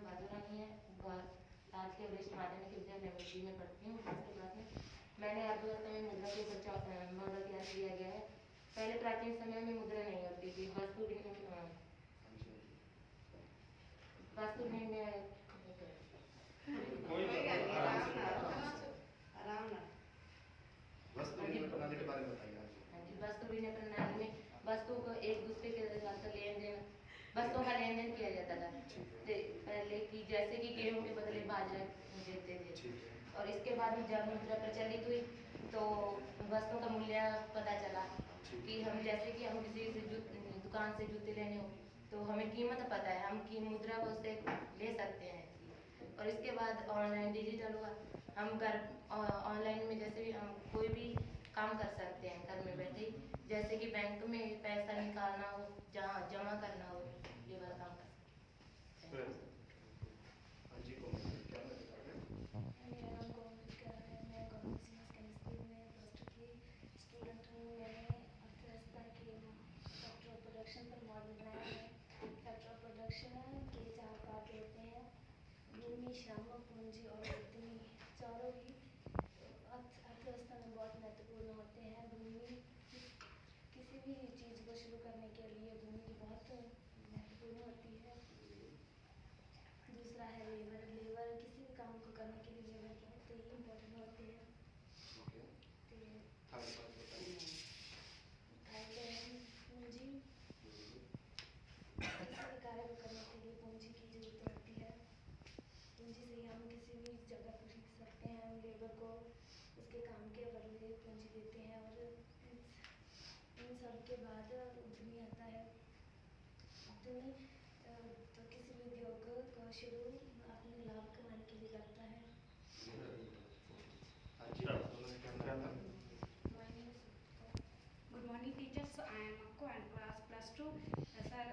भादुरानी है, राजकीय वरिष्ठ माध्यमिक विद्यालय नवलपी में पढ़ती हूँ। इसके बाद में मैंने अर्थव्यवस्था में मुद्रा के ऊपर मॉडल तैयार किया गया है। पहले प्राचीन समय में मुद्रा नहीं होती थी, वस्तु विनिमय प्रणाली में वस्तु को एक दूसरे के साथ लेन देन, वस्तुओं का लेन देन किया जाता था पहले की, जैसे कि गेहूं के बदले बाजरा देते थे। और इसके बाद में जब मुद्रा प्रचलित हुई तो वस्तुओं का मूल्य पता चला कि हम जैसे कि हम किसी से दुकान से जूते लेने हो तो हमें कीमत पता है, हम की मुद्रा को उससे ले सकते हैं। और इसके बाद ऑनलाइन डिजिटल हुआ, हम घर ऑनलाइन में जैसे भी हम कोई भी काम कर सकते हैं घर में बैठे, जैसे कि बैंक में पैसा निकालना हो, जहाँ जमा करना हो, ये वाला काम कर सकते हैं। मेरा नाम कोमल है, मैं कॉमर्स केमिस्ट्री में प्लस 2 की स्टूडेंट हूँ। मैंने अर्थव्यवस्था के फैक्टर ऑफ प्रोडक्शन पर मॉडल बनाया है। फैक्टर ऑफ प्रोडक्शन के 4 पार्ट होते हैं: भूमि, श्रम, पूंजी और उद्यमी। चारों ही अर्थव्यवस्था में बहुत महत्वपूर्ण होते हैं। भूमि, किसी भी चीज़ को शुरू करने के लिए भूमि बहुत महत्वपूर्ण होती है। दूसरा है लेबर। लेबर किसी भी काम को करने के लिए लेबर बहुत ही इम्पोर्टेंट होते हैं। थर्ड है पूंजी। किसी भी कार्य को करने के लिए पूंजी की जरूरत होती है। पूंजी से ही हम किसी भी जगह पर खरीद सकते हैं। हम लेबर को उसके काम के बदले पूंजी देते हैं। और इन सब के बाद उद्यमी आता है। उद्यमी तो किसी भी उद्योग को शुरू अपने लाभ कमाने के लिए करता है। Good morning teachers, I am Akko and class +2। Sir,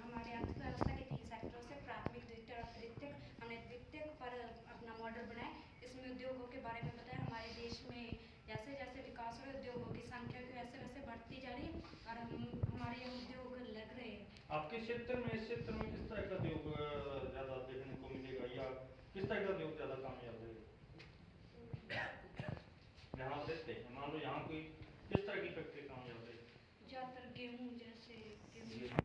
हमारे अर्थव्यवस्था के 3 सेक्टरों से प्राथमिक, द्वितीयक और तृतीयक, हमने द्वितीयक पर अपना मॉडल बनाए। इसमें उद्योगों के बारे में बताया। हमारे देश में जैसे जैसे विकास हो रहा है, उद्योगों की संख्या भी वैसे वैसे बढ़ती जा रही है और हमारे यहाँ उद्योग लग रहे हैं। आपके क्षेत्र में, इस क्षेत्र में किस तरह का उद्योग ज़्यादा देखने को मिलेगा या किस तरह का उद्योग ज़्यादा कामयाब है? यहाँ देखते हैं, मान लो यहाँ कोई किस तरह की फैक्ट्री कामयाब है? ज़्यादातर गेहूँ, जैसे गेहूँ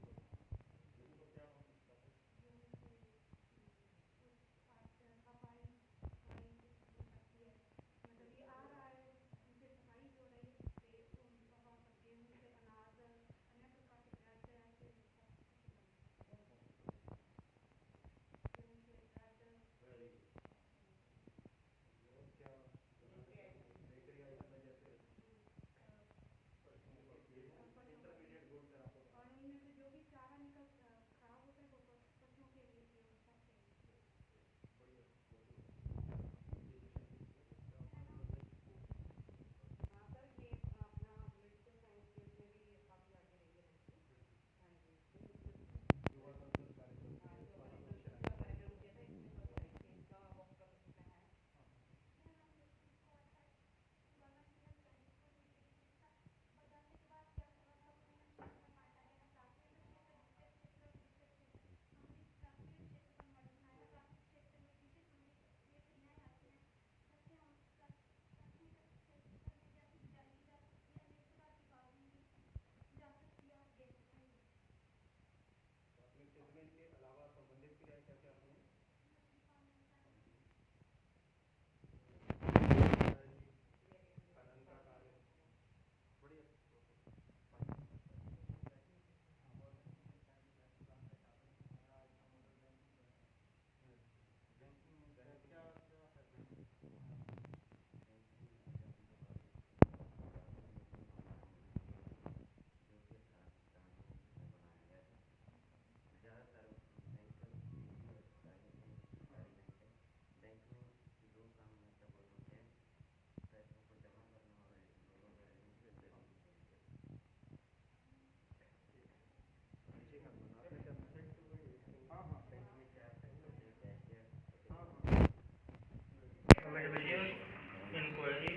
इंक्वायरी,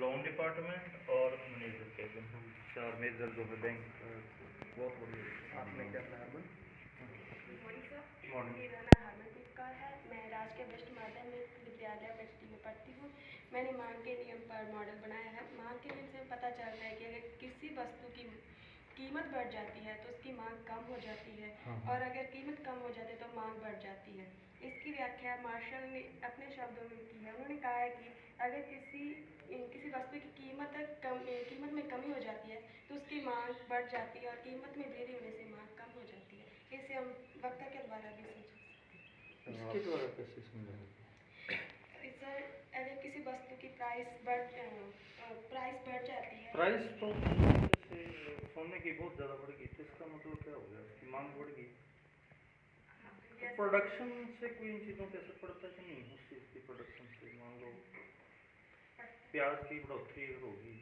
लोन डिपार्टमेंट और मैनेजर के 4 मेजर जो है बैंक। बहुत बढ़िया। आपने क्या मॉर्निंग सर, मेरा नाम हरमनप्रीत नमस्कार है। मैं राजकीय वरिष्ठ माध्यमिक विद्यालय बेट्टी में पढ़ती हूँ। मैंने मांग के नियम पर मॉडल बनाया है। मांग के नियम से पता चलता है कि अगर किसी वस्तु की कीमत बढ़ जाती है तो उसकी मांग कम हो जाती है, और अगर कीमत कम हो जाती है तो मांग बढ़ जाती है। इसकी व्याख्या मार्शल ने अपने शब्दों में की है। उन्होंने कहा है कि अगर किसी वस्तु की कीमत में कमी हो जाती है तो उसकी मांग बढ़ जाती है, और कीमत में देरी होने से मांग कम हो जाती है। इसे हम वक्ता के द्वारा भी समझ सकते हैं। इसके द्वारा कैसे समझाएं? सर, अगर किसी वस्तु की प्राइस बढ़ जाती है, प्राइस तो जैसे सोने की बहुत ज़्यादा बढ़ गई, तो इसका मतलब क्या हो गया? उसकी मांग बढ़ गई। तो प्रोडक्शन से कोई इन चीज़ों पे असर पड़ता है कि नहीं? उस चीज़ की प्रोडक्शन से मान लो प्याज की बढ़ोतरी अगर होगी,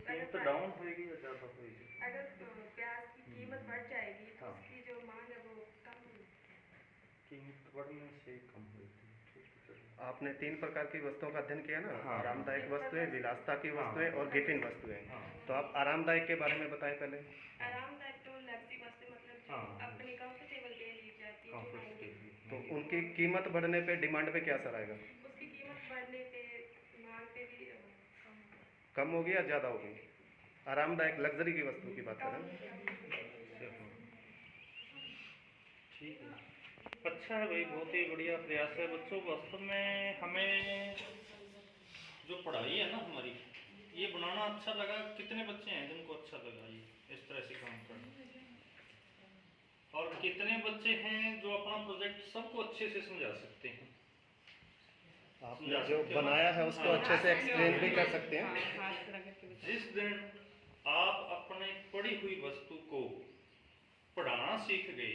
कीमत डाउन होएगी या ज़्यादा होएगी? अगर प्याज की कीमत बढ़ जाएगी तो हाँ। उसकी जो मांग है वो कम होगी। कीमत बढ़ने से कम होएगी। ठीक है, चलिए। आपने 3 प्रकार की वस्तुओं का अध्ययन किया ना? हाँ। आरामदायक वस्तुएं, विलासता की हाँ। वस्तुएं और गिफिन वस्तुएं। हाँ। तो आप आरामदायक के बारे में बताएं पहले। आरामदायक तो लग्जरी वस्तु मतलब जो हाँ। अपने कंफर्टेबल के लिए जाती है, जो महंगी। तो उनकी कीमत बढ़ने पे डिमांड पे क्या असर आएगा? उसकी कीमत बढ़ने पे मांग पे भी कम होगी या ज़्यादा होगी? आरामदायक लग्जरी की वस्तु की बात करें। ठीक है, अच्छा है भाई, बहुत ही बढ़िया प्रयास है बच्चों। वास्तव में हमें जो पढ़ाई है ना हमारी, ये बनाना अच्छा लगा। कितने बच्चे हैं जिनको अच्छा लगा ये इस तरह से काम करना? और कितने बच्चे हैं जो अपना प्रोजेक्ट सबको अच्छे से समझा सकते हैं? आपने जो बनाया है उसको अच्छे से एक्सप्लेन भी कर सकते हैं। जिस दिन आप अपने पढ़ी हुई वस्तु को पढ़ाना सीख गए,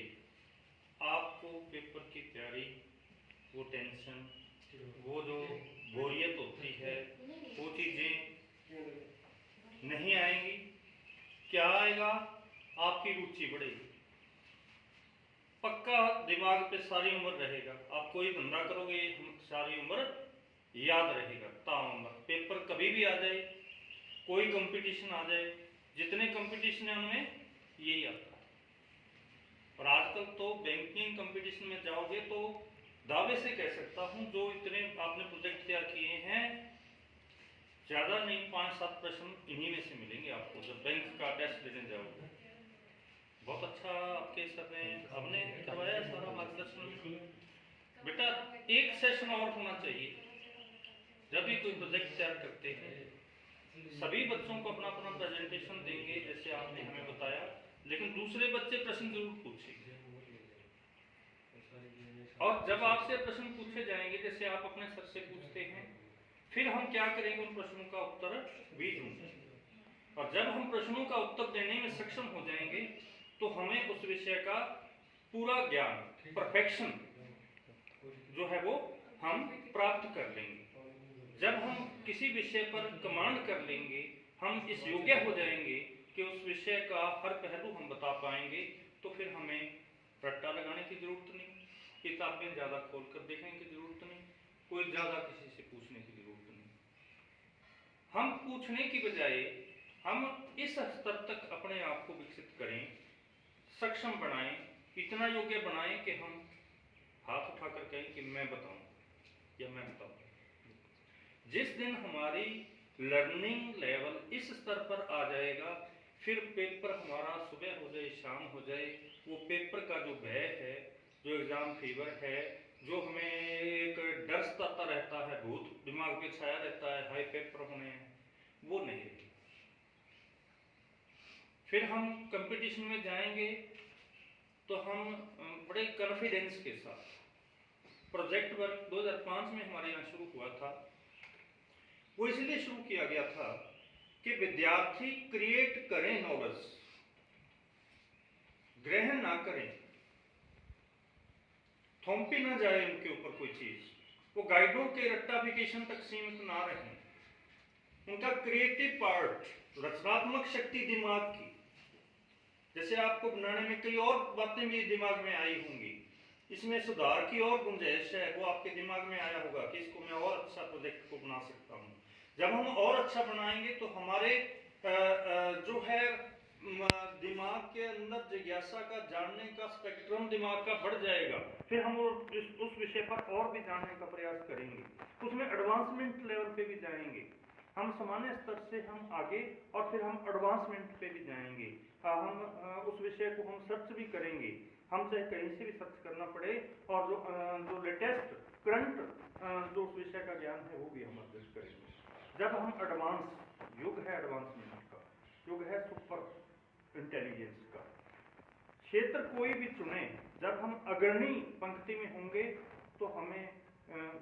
आपको पेपर की तैयारी, वो टेंशन, वो जो बोरियत होती है, वो चीज़ें नहीं आएंगी। क्या आएगा? आपकी रुचि बढ़ेगी। पक्का दिमाग पे सारी उम्र रहेगा। आप कोई धंधा करोगे, सारी उम्र याद रहेगा। ताउम्र पेपर कभी भी आ जाए, कोई कंपटीशन आ जाए, जितने कंपटीशन है उनमें यही आता है। और आजकल तो बैंकिंग कंपटीशन में जाओगे तो दावे से कह सकता हूं, जो इतने आपने प्रोजेक्ट तैयार किए हैं, ज़्यादा नहीं 5-7 प्रश्न इन्हीं में से मिलेंगे आपको जब बैंक का टेस्ट देने जाओगे। बहुत अच्छा आपके सर ने हमने करवाया सारा मार्गदर्शन। बेटा एक सेशन और होना चाहिए जब भी कोई प्रोजेक्ट तैयार करते हैं। सभी बच्चों को अपना अपना प्रेजेंटेशन देंगे जैसे आपने हमें बताया, लेकिन दूसरे बच्चे प्रश्न जरूर पूछेंगे। और जब आपसे प्रश्न पूछे जाएंगे, जैसे आप अपने सर से पूछते हैं, फिर हम क्या करेंगे, उन प्रश्नों का उत्तर भी ढूंढेंगे। और जब हम प्रश्नों का उत्तर देने में सक्षम हो जाएंगे तो हमें उस विषय का पूरा ज्ञान, परफेक्शन जो है वो हम प्राप्त कर लेंगे। जब हम किसी विषय पर कमांड कर लेंगे, हम इस योग्य हो जाएंगे कि उस विषय का हर पहलू हम बता पाएंगे, तो फिर हमें रट्टा लगाने की जरूरत नहीं, किताबें ज़्यादा खोल कर देखने की जरूरत नहीं, कोई ज़्यादा किसी से पूछने की जरूरत नहीं। हम पूछने की बजाय हम इस स्तर तक अपने आप को विकसित करें, सक्षम बनाएं, इतना योग्य बनाएं कि हम हाथ उठाकर कहें कि मैं बताऊं या मैं बताऊं। जिस दिन हमारी लर्निंग लेवल इस स्तर पर आ जाएगा, फिर पेपर हमारा सुबह हो जाए शाम हो जाए, वो पेपर का जो भय है, जो एग्ज़ाम फीवर है, जो हमें एक डर सताता रहता है, भूत दिमाग पे छाया रहता है, हाई पेपर होने हैं, वो नहीं रहेगा। फिर हम कंपटीशन में जाएंगे तो हम बड़े कॉन्फिडेंस के साथ, प्रोजेक्ट वर्क 2005 में हमारे यहाँ शुरू हुआ था। वो इसलिए शुरू किया गया था कि विद्यार्थी क्रिएट करें नॉलेज, ग्रहण ना करें, थोपी ना जाए उनके ऊपर कोई चीज, वो गाइडों के रट्टाफिकेशन तक सीमित ना रहें। उनका क्रिएटिव पार्ट, रचनात्मक शक्ति दिमाग की, जैसे आपको बनाने में कई और बातें भी दिमाग में आई होंगी, इसमें सुधार की और गुंजाइश है, वो आपके दिमाग में आया होगा कि इसको मैं और अच्छा प्रोजेक्ट को बना सकता हूँ। जब हम और अच्छा बनाएंगे तो हमारे जो है दिमाग के अंदर जिज्ञासा का, जानने का स्पेक्ट्रम दिमाग का बढ़ जाएगा। फिर हम उस विषय पर और भी जानने का प्रयास करेंगे, उसमें एडवांसमेंट लेवल पे भी जाएंगे। हम सामान्य स्तर से हम आगे और फिर हम एडवांसमेंट पे भी जाएंगे। हम उस विषय को हम सर्च भी करेंगे, हम चाहे कहीं से भी सर्च करना पड़े, और जो लेटेस्ट करंट जो उस विषय का ज्ञान है वो भी हम अर्जित करेंगे। जब हम एडवांस, युग है एडवांसमेंट का, युग है सुपर इंटेलिजेंस का, क्षेत्र कोई भी चुने, जब हम अग्रणी पंक्ति में होंगे तो हमें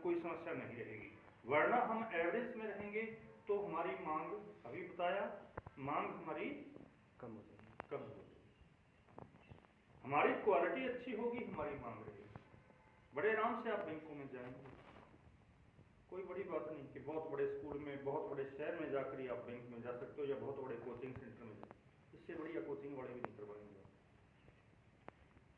कोई समस्या नहीं रहेगी, वरना हम एवरेज में रहेंगे तो हमारी मांग, अभी बताया, मांग हमारी कम हो जाएगी, हमारी क्वालिटी अच्छी होगी, हमारी मांग रहेगी। बड़े आराम से आप बैंकों में जाएंगे, कोई बड़ी बात नहीं कि बहुत बड़े स्कूल में, बहुत बड़े शहर में जाकर ही आप बैंक में जा सकते हो, या बहुत बड़े कोचिंग सेंटर में, इससे बढ़िया कोचिंग वाले भी नहीं करवाएंगे।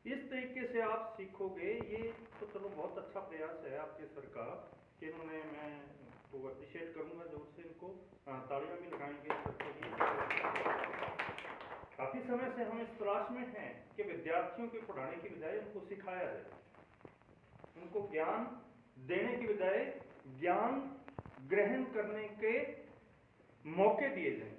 इस तरीके से आप सीखोगे। ये तो चलो बहुत अच्छा प्रयास है आपके सरकार के, इन्होंने, मैं तो अप्रिशिएट करूंगा जोर से, इनको तालियां भी लगाएंगे सबके लिए। काफी समय से हम इस तलाश में हैं कि विद्यार्थियों को पढ़ाने की बजाय उनको सिखाया जाए, उनको ज्ञान देने की बजाय ज्ञान ग्रहण करने के मौके दिए जाएं।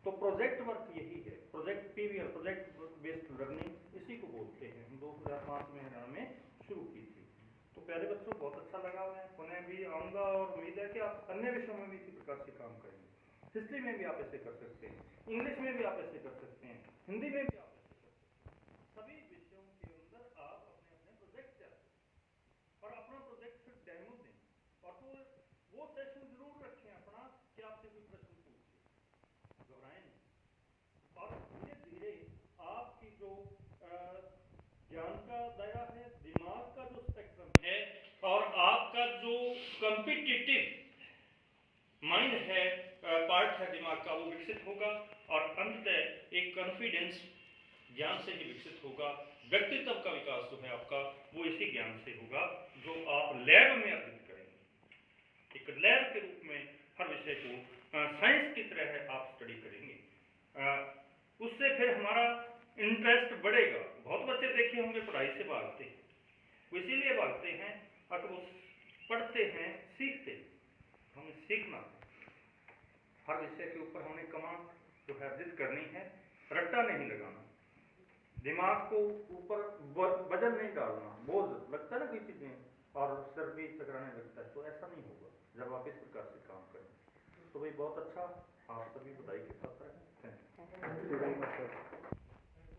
तो प्रोजेक्ट वर्क यही है, project PVL, project based learning, इसी को बोलते हैं। 2005 में हरियाणा में शुरू की थी। तो प्यारे बच्चों, बहुत अच्छा लगा, मैं पुनः भी आऊँगा और उम्मीद है कि आप अन्य विषयों में भी इसी प्रकार से काम करेंगे। हिस्ट्री में भी आप ऐसे कर सकते हैं, इंग्लिश में भी आप ऐसे कर सकते हैं, हिंदी में भी आप ऐसे कर सकते हैं। सभी विषयों के अंदर आप अपने अपने प्रोजेक्ट चाहते और अपना प्रोजेक्ट फिर डेमो दें, और तो वो सेशन जरूर रखें अपना कि आपसे कोई प्रश्न पूछे, घबराएं नहीं। और धीरे धीरे आपकी जो ज्ञान का दायरा है, दिमाग का जो स्पेक्ट्रम है, और आपका जो कॉम्पिटिटिव माइंड है, पार्ट है दिमाग का, वो विकसित होगा, और अंततः एक कॉन्फिडेंस ज्ञान से ही विकसित होगा। व्यक्तित्व का विकास जो है आपका, वो इसी ज्ञान से होगा जो आप लैब में अर्जित करेंगे। एक लैब के रूप में हर विषय को साइंस की तरह आप स्टडी करेंगे, उससे फिर हमारा इंटरेस्ट बढ़ेगा। बहुत बच्चे देखे होंगे पढ़ाई से भागते हैं, वो इसीलिए भागते हैं अगर वो पढ़ते हैं, सीखते हैं। हमें सीखना है, हर विषय के ऊपर हमें कमांड जो है अर्जित करनी है, रट्टा नहीं लगाना, दिमाग को ऊपर वजन नहीं डालना, बोझ लगता है ना कोई चीजें और सर भी चकराने लगता है, तो ऐसा नहीं होगा जब आप इस प्रकार से काम करें। तो भाई बहुत अच्छा, आप सभी बधाई के साथ रहें। Thank you very much sir.